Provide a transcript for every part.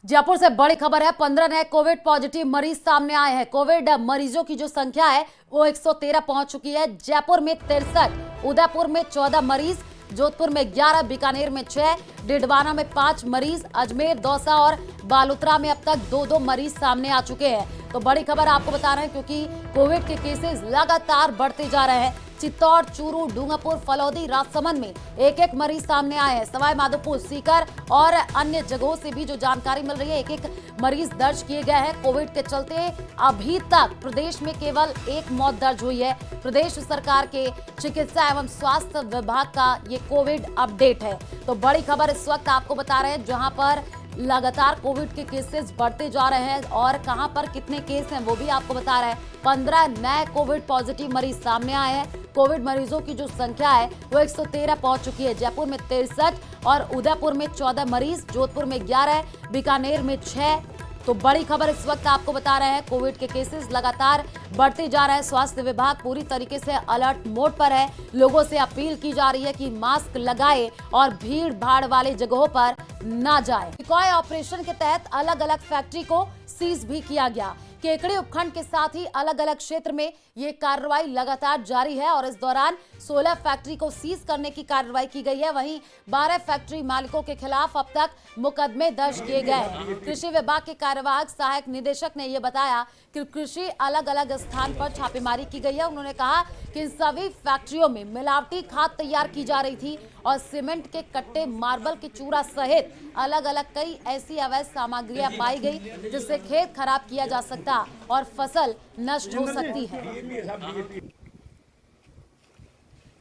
जयपुर से बड़ी खबर है। 15 नए कोविड पॉजिटिव मरीज सामने आए हैं। कोविड मरीजों की जो संख्या है वो 113 पहुंच चुकी है। जयपुर में 63, उदयपुर में 14 मरीज, जोधपुर में 11, बीकानेर में 6, डिडवाना में 5 मरीज, अजमेर, दौसा और बालोतरा में अब तक 2-2 मरीज सामने आ चुके हैं। तो बड़ी खबर आपको बता रहे हैं क्योंकि कोविड के केसेस लगातार बढ़ते जा रहे हैं। चित्तौड़, चूरू, डूंगरपुर, फलौदी, राजसमंद में एक मरीज सामने आए हैं। सवाई माधोपुर, सीकर और अन्य जगहों से भी जो जानकारी मिल रही है, एक मरीज दर्ज किए गए हैं। कोविड के चलते अभी तक प्रदेश में केवल 1 मौत दर्ज हुई है। प्रदेश सरकार के चिकित्सा एवं स्वास्थ्य विभाग का ये कोविड अपडेट है। तो बड़ी खबर इस वक्त आपको बता रहे हैं, जहां पर लगातार कोविड के केसेस बढ़ते जा रहे हैं और कहां पर कितने केस हैं वो भी आपको बता रहे हैं। 15 नए कोविड पॉजिटिव मरीज सामने आए हैं। कोविड मरीजों की जो संख्या है वो 113 पहुंच चुकी है। जयपुर में 63 और उदयपुर में 14 मरीज, जोधपुर में 11, बीकानेर में 6। तो बड़ी खबर इस वक्त आपको बता रहे हैं, कोविड के केसेस लगातार बढ़ते जा रहे हैं। स्वास्थ्य विभाग पूरी तरीके से अलर्ट मोड पर है। लोगों से अपील की जा रही है कि मास्क लगाए और भीड़ भाड़ वाले जगहों पर ना जाए। डिकॉय ऑपरेशन के तहत अलग अलग फैक्ट्री को सीज भी किया गया। केकड़ी उपखंड के साथ ही अलग अलग क्षेत्र में ये कार्रवाई लगातार जारी है और इस दौरान 16 फैक्ट्री को सीज करने की कार्रवाई की गई है। वहीं 12 फैक्ट्री मालिकों के खिलाफ अब तक मुकदमे दर्ज किए गए हैं। कृषि विभाग के कार्यवाहक सहायक निदेशक ने यह बताया कि कृषि अलग अलग स्थान पर छापेमारी की गई है। उन्होंने कहा कि इन सभी फैक्ट्रियों में मिलावटी खाद तैयार की जा रही थी और सीमेंट के कट्टे, मार्बल के चूरा सहित अलग अलग कई ऐसी अवैध सामग्रियां पाई गई जिससे खेत खराब किया जा सकता और फसल नष्ट हो सकती है।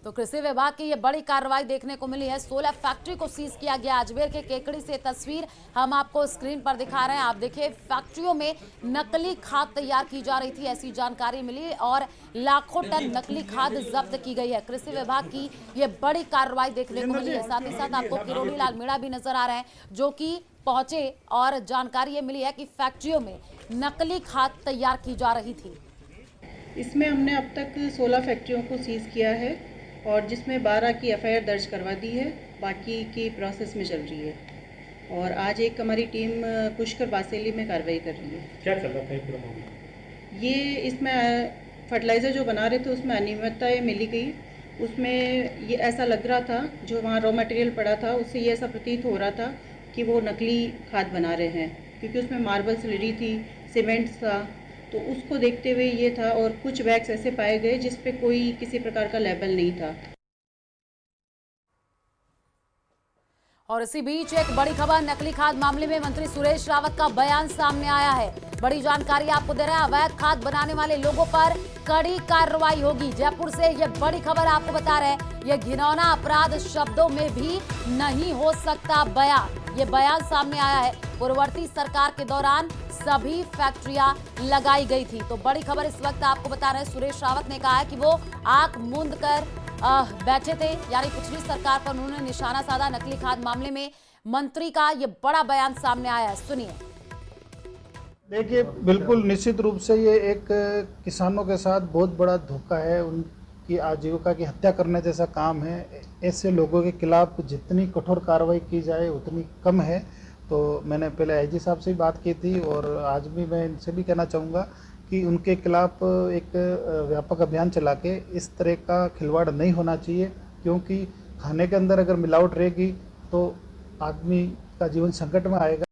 तो कृषि विभाग की ये बड़ी कार्रवाई देखने को मिली है। 16 फैक्ट्री को सीज किया गया। अजमेर के केकड़ी से तस्वीर हम आपको स्क्रीन पर दिखा रहे हैं। आप देखिए, फैक्ट्रियों में नकली खाद तैयार की जा रही थी, ऐसी जानकारी मिली और लाखों टन नकली खाद जब्त की गई है। कृषि विभाग की ये बड़ी कार्रवाई देखने को मिली है। साथ ही साथ आपको किरोड़ी लाल मीणा भी नजर आ रहे हैं जो कि पहुंचे और जानकारी ये मिली है कि फैक्ट्रियों में नकली खाद तैयार की जा रही थी। इसमें हमने अब तक 16 फैक्ट्रियों को सीज किया है और जिसमें 12 की एफआईआर दर्ज करवा दी है, बाकी की प्रोसेस में चल रही है। और आज एक हमारी टीम पुष्कर बासेली में कार्रवाई कर रही है। क्या चल रहा था पूरा मामला? ये इसमें फर्टिलाइज़र जो बना रहे थे उसमें अनियमितताएं मिली गई। उसमें ये ऐसा लग रहा था, जो वहाँ रॉ मटेरियल पड़ा था उससे ये ऐसा प्रतीत हो रहा था कि वो नकली खाद बना रहे हैं, क्योंकि उसमें मार्बल स्लरी थी, सीमेंट था, तो उसको देखते हुए ये था। और कुछ बैग्स ऐसे पाए गए जिस पे कोई किसी प्रकार का लेबल नहीं था। और इसी बीच एक बड़ी खबर, नकली खाद मामले में मंत्री सुरेश रावत का बयान सामने आया है। बड़ी जानकारी आपको दे रहे हैं, अवैध खाद बनाने वाले लोगों पर कड़ी कार्रवाई होगी। जयपुर से ये बड़ी खबर आपको बता रहे हैं, ये घिनौना अपराध शब्दों में भी नहीं हो सकता बयान। ये बयान सामने आया है। पूर्ववर्ती सरकार के दौरान सभी फैक्ट्रियां लगाई गई थी। तो बड़ी खबर इस वक्त आपको बता रहे हैं, सुरेश रावत ने कहा है कि वो आंख मूंद कर बैठे थे, यानी पिछली सरकार पर उन्होंने निशाना साधा। नकली खाद मामले में मंत्री का ये बड़ा बयान सामने आया है, सुनिए। देखिए, बिल्कुल निश्चित रूप से ये एक किसानों के साथ बहुत बड़ा धोखा है, उनकी आजीविका की हत्या करने जैसा काम है। ऐसे लोगों के खिलाफ जितनी कठोर कार्रवाई की जाए उतनी कम है। तो मैंने पहले आईजी साहब से भी बात की थी और आज भी मैं इनसे भी कहना चाहूँगा कि उनके खिलाफ एक व्यापक अभियान चला के इस तरह का खिलवाड़ नहीं होना चाहिए, क्योंकि खाने के अंदर अगर मिलावट रहेगी तो आदमी का जीवन संकट में आएगा।